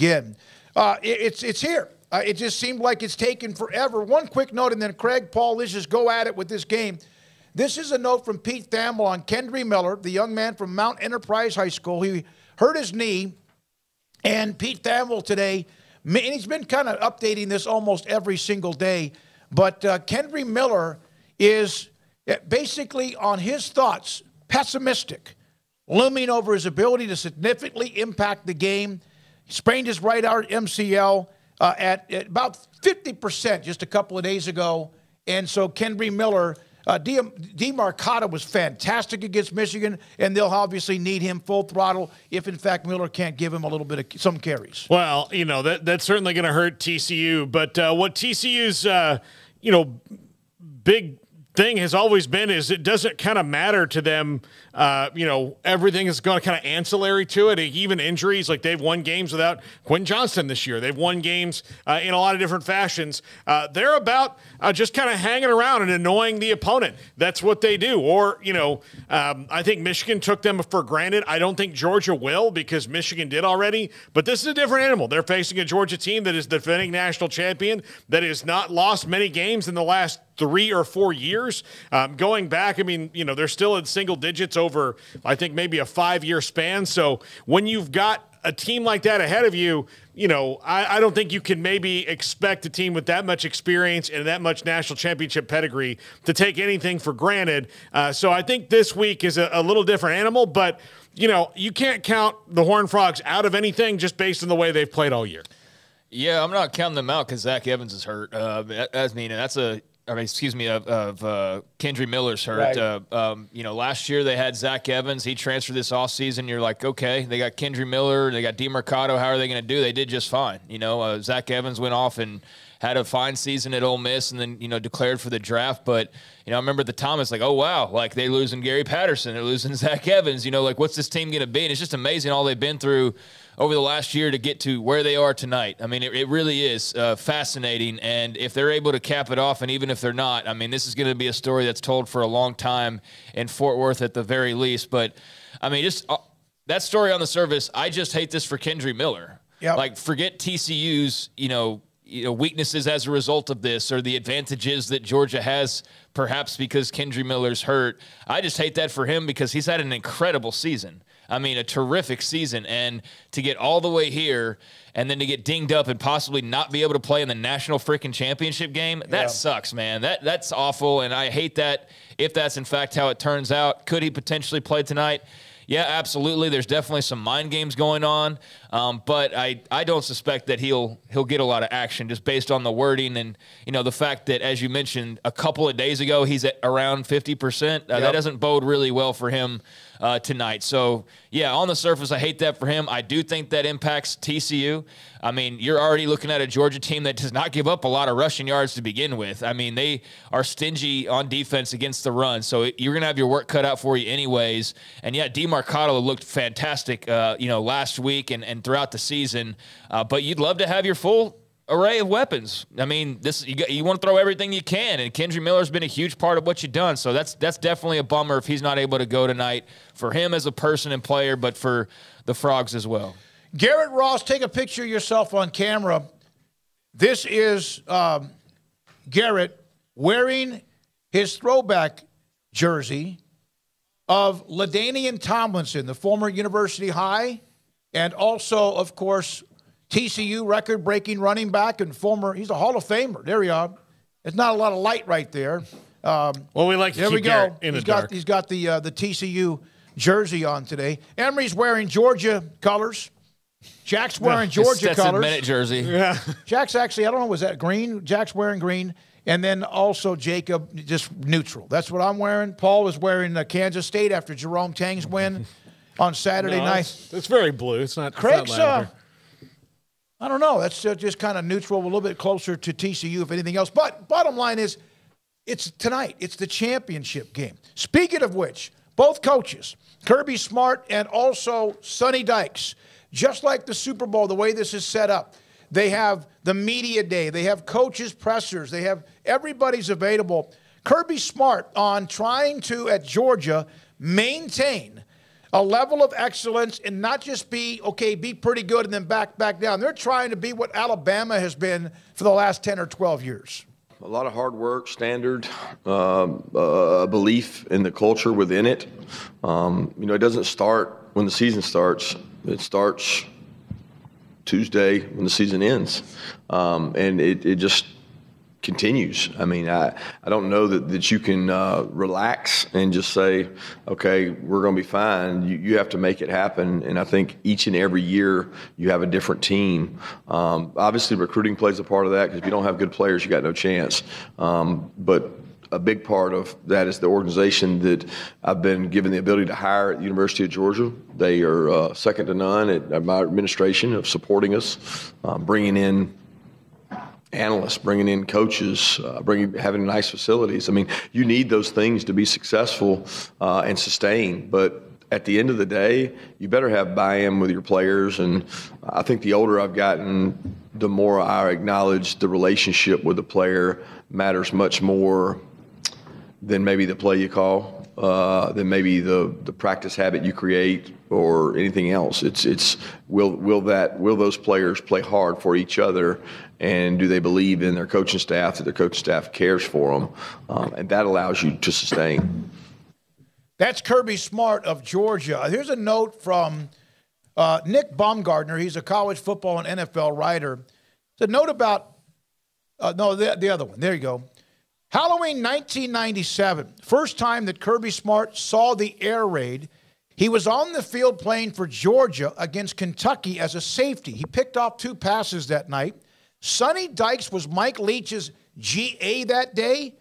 again. It's here. It just seemed like it's taken forever. One quick note, and then Craig, Paul, let's just go at it with this game. This is a note from Pete Thamel on Kendry Miller, the young man from Mount Enterprise High School. He hurt his knee, and Pete Thamel today, and he's been kind of updating this almost every single day, but Kendry Miller is basically on his thoughts pessimistic, looming over his ability to significantly impact the game. He sprained his right MCL at about 50% just a couple of days ago. And so Kendry Miller, DeMarcado was fantastic against Michigan, and they'll obviously need him full throttle if, in fact, Miller can't give him a little bit of some carries. Well, that's certainly going to hurt TCU. But what TCU's, big thing has always been is it doesn't kind of matter to them. Everything is going to kind of ancillary to it. Even injuries, like they've won games without Quinn Johnston this year. They've won games in a lot of different fashions. They're about just kind of hanging around and annoying the opponent. That's what they do. Or, I think Michigan took them for granted. I don't think Georgia will because Michigan did already. But this is a different animal. They're facing a Georgia team that is the defending national champion, that has not lost many games in the last 3 or 4 years. Going back, they're still in single digits over, I think, maybe a 5-year span. So when you've got a team like that ahead of you, I don't think you can maybe expect a team with that much experience and that much national championship pedigree to take anything for granted. So I think this week is a little different animal, but, you can't count the Horned Frogs out of anything just based on the way they've played all year. Yeah, I'm not counting them out because Zach Evans is hurt. Kendry Miller's hurt. Right. Last year they had Zach Evans. He transferred this offseason. You're like, okay, they got Kendry Miller. They got DeMarcado. How are they going to do? They did just fine. Zach Evans went off and had a fine season at Ole Miss and then, declared for the draft. But, I remember at the time it's like, oh, wow, like they losing Gary Patterson. They're losing Zach Evans. What's this team going to be? And it's just amazing all they've been through over the last year to get to where they are tonight. It really is fascinating. And if they're able to cap it off, and even if they're not, this is going to be a story that's told for a long time in Fort Worth at the very least. But, that story on the surface, I just hate this for Kendry Miller. Yep. Like, forget TCU's, weaknesses as a result of this or the advantages that Georgia has perhaps because Kendry Miller's hurt. I just hate that for him because he's had an incredible season. A terrific season. And to get all the way here and then to get dinged up and possibly not be able to play in the national freaking championship game, that sucks, man. That's awful, and I hate that if that's in fact how it turns out. Could he potentially play tonight? Yeah, absolutely. There's definitely some mind games going on, but I don't suspect that he'll get a lot of action just based on the wording and the fact that, as you mentioned, a couple of days ago he's at around 50%. That doesn't bode really well for him tonight. So yeah, on the surface, I hate that for him. I do think that impacts TCU. You're already looking at a Georgia team that does not give up a lot of rushing yards to begin with. They are stingy on defense against the run. So you're going to have your work cut out for you anyways. And yeah, DeMarcado looked fantastic, last week and throughout the season. But you'd love to have your full array of weapons. You want to throw everything you can, and Kendry Miller's been a huge part of what you've done. So that's definitely a bummer if he's not able to go tonight for him as a person and player, but for the Frogs as well. Garrett Ross, take a picture of yourself on camera. This is Garrett wearing his throwback jersey of LaDainian Tomlinson, the former University High, and also, of course, TCU record-breaking running back and he's a Hall of Famer. There we are. There's not a lot of light right there. We like to keep Garrett in the dark. He's got the TCU jersey on today. Emery's wearing Georgia colors. Jack's wearing Georgia colors. Bennett jersey. Yeah. Jack's actually, I don't know, was that green? Jack's wearing green. And then also Jacob, just neutral. That's what I'm wearing. Paul is wearing Kansas State after Jerome Tang's win on Saturday night. It's very blue. It's not. Craig's, I don't know. That's just kind of neutral, a little bit closer to TCU, if anything else. But bottom line is, it's tonight. It's the championship game. Speaking of which, both coaches, Kirby Smart and also Sonny Dykes, just like the Super Bowl, the way this is set up, they have the media day. They have coaches' pressers. They have everybody's available. Kirby Smart on trying to, at Georgia, maintain a level of excellence and not just be pretty good and then back down. They're trying to be what Alabama has been for the last 10 or 12 years. A lot of hard work, standard, belief in the culture within it. It doesn't start when the season starts. It starts Tuesday when the season ends. And it just continues. I mean, I don't know that you can relax and just say, okay, we're going to be fine. You have to make it happen. And I think each and every year you have a different team. Obviously, recruiting plays a part of that, because if you don't have good players, you got no chance. But a big part of that is the organization that I've been given the ability to hire at the University of Georgia. They are second to none at my administration of supporting us, bringing in analysts, bringing in coaches, having nice facilities. I mean, you need those things to be successful and sustain. But at the end of the day, you better have buy-in with your players. And I think the older I've gotten, the more I acknowledge the relationship with the player matters much more than maybe the play you call, than maybe the practice habit you create or anything else. It's will those players play hard for each other, and do they believe in their coaching staff, that their coaching staff cares for them, and that allows you to sustain. That's Kirby Smart of Georgia. Here's a note from Nick Baumgartner. He's a college football and NFL writer. It's a note about the other one. There you go. Halloween 1997, first time that Kirby Smart saw the air raid. He was on the field playing for Georgia against Kentucky as a safety. He picked off 2 passes that night. Sonny Dykes was Mike Leach's GA that day.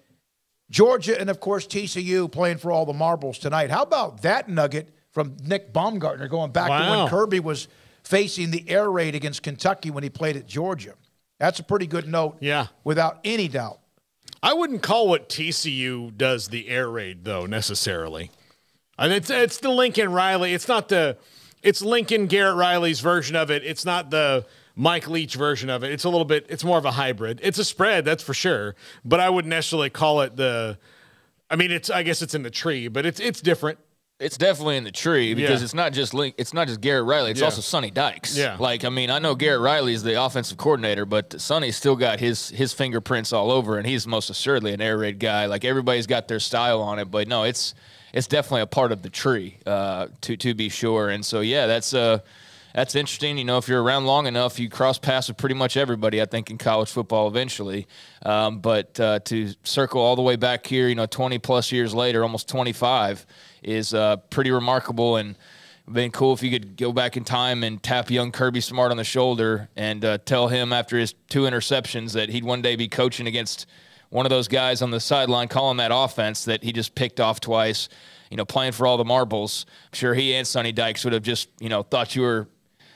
Georgia and, of course, TCU playing for all the marbles tonight. How about that nugget from Nick Baumgartner going back to when Kirby was facing the air raid against Kentucky when he played at Georgia? That's a pretty good note, without any doubt. I wouldn't call what TCU does the air raid, though, necessarily. I mean, it's the Lincoln Riley. It's Lincoln Garrett Riley's version of it. It's not the Mike Leach version of it. It's more of a hybrid. It's a spread, that's for sure. But I wouldn't necessarily call it I guess it's in the tree, but it's different. It's definitely in the tree, because it's not just Garrett Riley. It's also Sonny Dykes. Yeah. I know Garrett Riley is the offensive coordinator, but Sonny's still got his fingerprints all over, and he's most assuredly an air raid guy. Like, everybody's got their style on it, but no, it's definitely a part of the tree, to be sure. And so, that's interesting. If you're around long enough, you cross paths with pretty much everybody, I think, in college football eventually. But to circle all the way back here, 20-plus years later, almost 25, is pretty remarkable, and been cool if you could go back in time and tap young Kirby Smart on the shoulder and tell him after his 2 interceptions that he'd one day be coaching against one of those guys on the sideline calling that offense that he just picked off twice, playing for all the marbles. I'm sure he and Sonny Dykes would have just, thought you were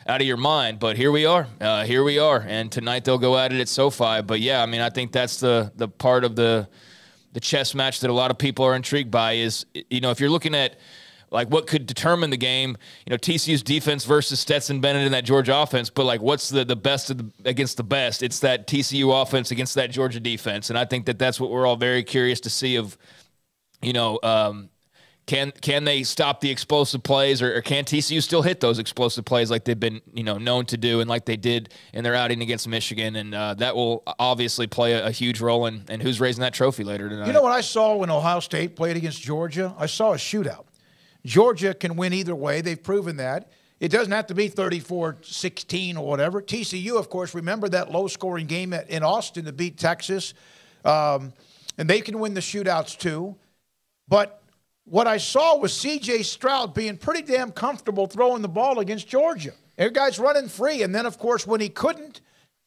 out of your mind, but here we are. And tonight they'll go at it at SoFi. But I think that's the part of the chess match that a lot of people are intrigued by is, if you're looking at like what could determine the game, TCU's defense versus Stetson Bennett and that Georgia offense, but like what's the best against the best? It's that TCU offense against that Georgia defense. And I think that's what we're all very curious to see of, can they stop the explosive plays, or can TCU still hit those explosive plays like they've been, known to do, and like they did in their outing against Michigan? And that will obviously play a huge role in who's raising that trophy later tonight. You know what I saw when Ohio State played against Georgia? I saw a shootout. Georgia can win either way. They've proven that. It doesn't have to be 34-16 or whatever. TCU, of course, remember that low-scoring game in Austin to beat Texas. And they can win the shootouts too. But what I saw was C.J. Stroud being pretty damn comfortable throwing the ball against Georgia. Every guy's running free. And then, of course, when he couldn't,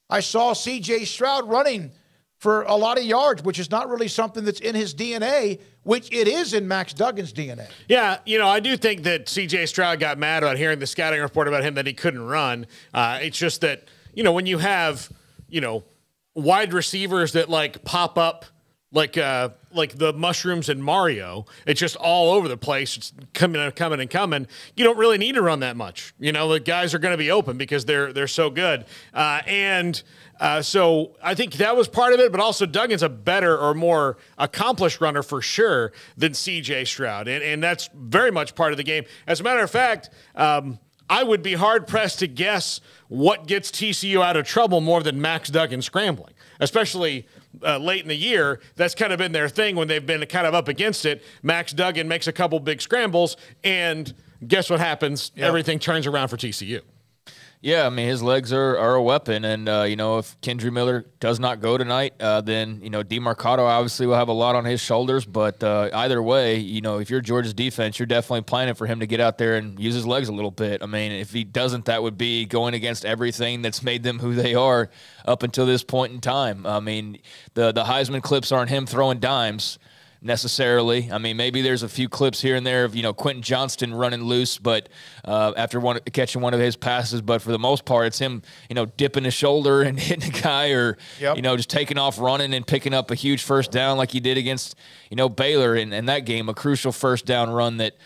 I saw C.J. Stroud running for a lot of yards, which is not really something that's in his DNA, which it is in Max Duggan's DNA. Yeah, I do think that C.J. Stroud got mad about hearing the scouting report about him that he couldn't run. It's just that, when you have, wide receivers that, like, pop up like the mushrooms in Mario. It's just all over the place. It's coming and coming and coming. You don't really need to run that much. You know, the guys are going to be open because they're so good. So I think that was part of it, but also Duggan's a better or more accomplished runner for sure than C.J. Stroud, and that's very much part of the game. As a matter of fact, I would be hard-pressed to guess what gets TCU out of trouble more than Max Duggan scrambling, especially late in the year. That's kind of been their thing when they've been kind of up against it. Max Duggan makes a couple big scrambles, and guess what happens? Yep. Everything turns around for TCU. Yeah, I mean, his legs are a weapon, and, if Kendry Miller does not go tonight, then, DeMarcado obviously will have a lot on his shoulders, but either way, if you're Georgia's defense, you're definitely planning for him to get out there and use his legs a little bit. I mean, if he doesn't, that would be going against everything that's made them who they are up until this point in time. I mean, the Heisman clips aren't him throwing dimes necessarily. I mean, maybe there's a few clips here and there of, Quentin Johnston running loose, but after catching one of his passes, but for the most part, it's him, dipping his shoulder and hitting a guy or, just taking off running and picking up a huge first down like he did against, Baylor in that game, a crucial first down run that,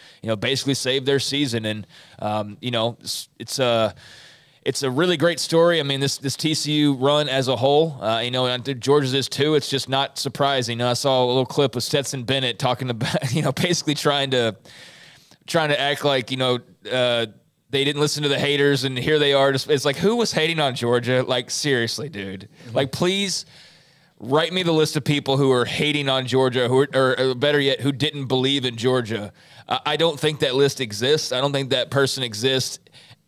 basically saved their season. And, it's a really great story. I mean, this TCU run as a whole, and Georgia's is too. It's just not surprising. I saw a little clip of Stetson Bennett talking about, basically trying to act like, they didn't listen to the haters, and here they are. It's like, who was hating on Georgia? Like, seriously, dude. Like, please write me the list of people who are hating on Georgia, or better yet, who didn't believe in Georgia. I don't think that list exists. I don't think that person exists,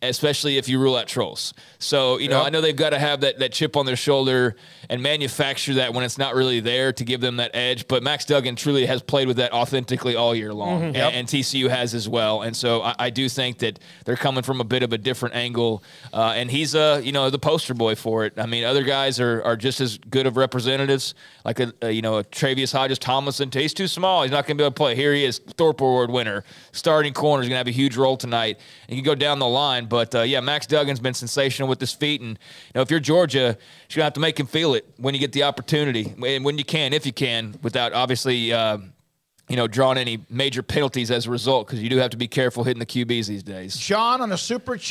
especially if you rule out trolls. So, I know they've got to have that chip on their shoulder and manufacture that when it's not really there to give them that edge. But Max Duggan truly has played with that authentically all year long, and TCU has as well. And so I do think that they're coming from a bit of a different angle, and he's, the poster boy for it. I mean, other guys are just as good of representatives, like a Travius Hodges-Tomlinson. He's too small. He's not going to be able to play. Here he is, Thorpe Award winner, starting corner. He's going to have a huge role tonight. And you can go down the line. But, Max Duggan's been sensational with his feet. And, if you're Georgia, you're going to have to make him feel it when you get the opportunity. And when you can, if you can, without obviously, drawing any major penalties as a result, because you do have to be careful hitting the QBs these days. Sean on a super chat.